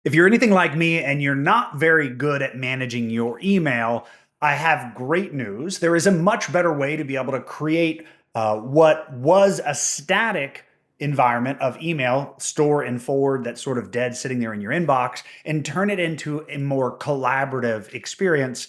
If you're anything like me and you're not very good at managing your email, I have great news. There is a much better way to be able to create what was a static environment of email, store and forward that's sort of dead sitting there in your inbox, and turn it into a more collaborative experience.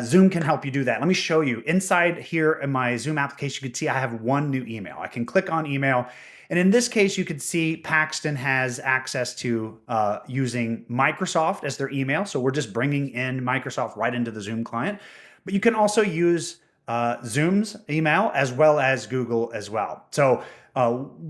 Zoom can help you do that. Let me show you. Inside here in my Zoom application, you can see I have one new email. I can click on email. And in this case, you can see Paxton has access to using Microsoft as their email. So we're just bringing in Microsoft right into the Zoom client. But you can also use Zoom's email as well as Google as well. So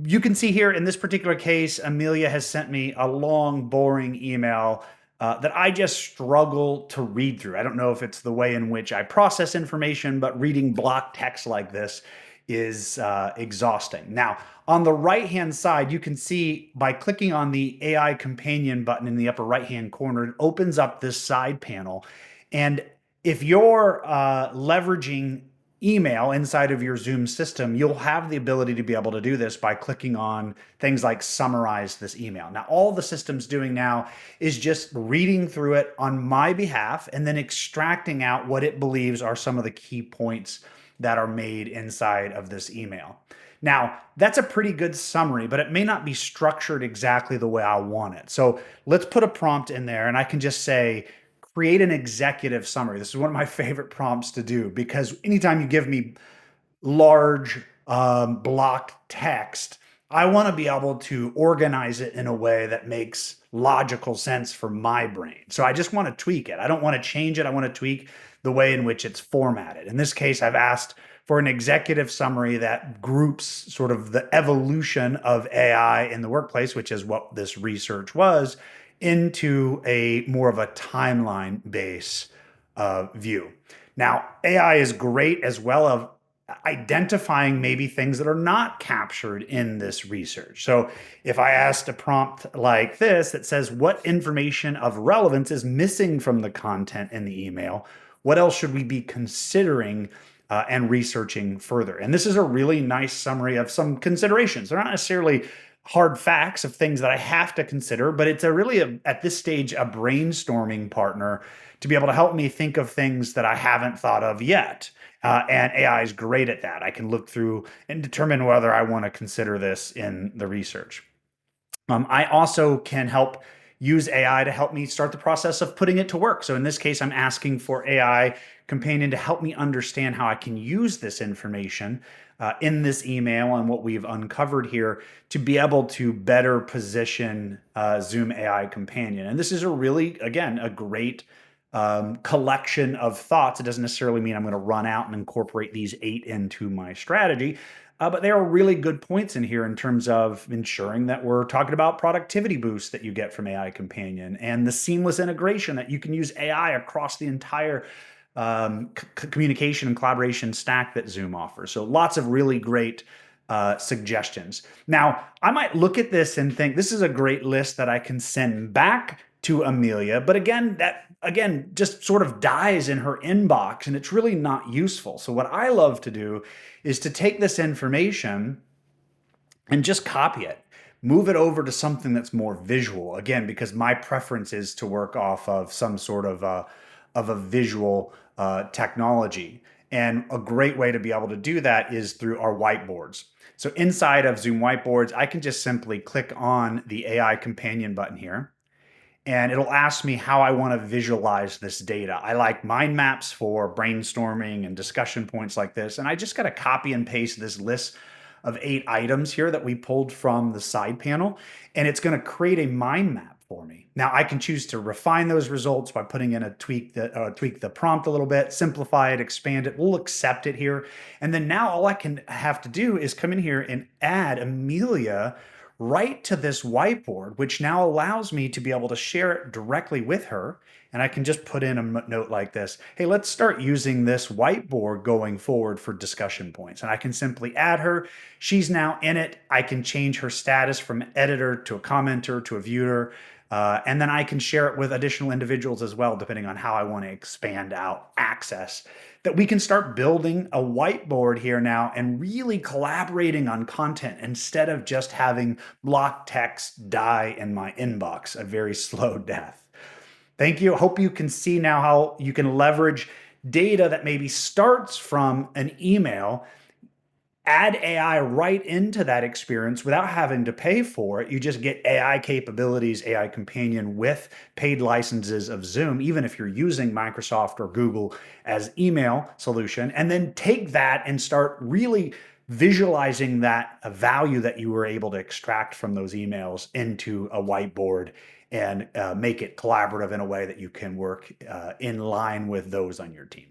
you can see here in this particular case, Amelia has sent me a long, boring email that I just struggle to read through. I don't know if it's the way in which I process information, but reading block text like this is exhausting. Now, on the right-hand side, you can see by clicking on the AI companion button in the upper right-hand corner, it opens up this side panel. And if you're leveraging email inside of your Zoom system, you'll have the ability to be able to do this by clicking on things like summarize this email. Now, all the system's doing now is just reading through it on my behalf and then extracting out what it believes are some of the key points that are made inside of this email. Now, that's a pretty good summary, but it may not be structured exactly the way I want it. So let's put a prompt in there and I can just say, create an executive summary. This is one of my favorite prompts to do because anytime you give me large block text, I want to be able to organize it in a way that makes logical sense for my brain. So I just want to tweak it. I don't want to change it. I want to tweak the way in which it's formatted. In this case, I've asked for an executive summary that groups sort of the evolution of AI in the workplace, which is what this research was, into a more of a timeline base view. Now, AI is great as well of identifying maybe things that are not captured in this research. So if I asked a prompt like this that says, what information of relevance is missing from the content in the email? What else should we be considering and researching further? And this is a really nice summary of some considerations. They're not necessarily hard facts of things that I have to consider, but it's at this stage, a brainstorming partner to be able to help me think of things that I haven't thought of yet. And AI is great at that. I can look through and determine whether I want to consider this in the research. I also can help use AI to help me start the process of putting it to work. So in this case, I'm asking for AI companion to help me understand how I can use this information in this email and what we've uncovered here to be able to better position Zoom AI companion. And this is a really, again, a great collection of thoughts. It doesn't necessarily mean I'm going to run out and incorporate these 8 into my strategy. But there are really good points in here in terms of ensuring that we're talking about productivity boosts that you get from AI Companion and the seamless integration that you can use AI across the entire communication and collaboration stack that Zoom offers. So lots of really great suggestions. Now, I might look at this and think this is a great list that I can send back to Amelia, but again just sort of dies in her inbox and it's really not useful. So what I love to do is to take this information and just copy it, move it over to something that's more visual, again because my preference is to work off of some sort of a visual technology. And a great way to be able to do that is through our whiteboards. So inside of Zoom Whiteboards, I can just simply click on the AI companion button here and it'll ask me how I want to visualize this data. I like mind maps for brainstorming and discussion points like this. And I just got to copy and paste this list of 8 items here that we pulled from the side panel, and it's going to create a mind map for me. Now I can choose to refine those results by putting in tweak the prompt a little bit, simplify it, expand it. We'll accept it here. And then now all I can have to do is come in here and add Amelia right to this whiteboard, which now allows me to be able to share it directly with her. And I can just put in a note like this. Hey, let's start using this whiteboard going forward for discussion points. And I can simply add her. She's now in it. I can change her status from editor to a commenter to a viewer. And then I can share it with additional individuals as well, depending on how I want to expand out access. That we can start building a whiteboard here now and really collaborating on content instead of just having block text die in my inbox, a very slow death. Thank you. Hope you can see now how you can leverage data that maybe starts from an email, add AI right into that experience without having to pay for it. You just get AI capabilities, AI companion with paid licenses of Zoom, even if you're using Microsoft or Google as email solution, and then take that and start really visualizing that value that you were able to extract from those emails into a whiteboard and make it collaborative in a way that you can work in line with those on your team.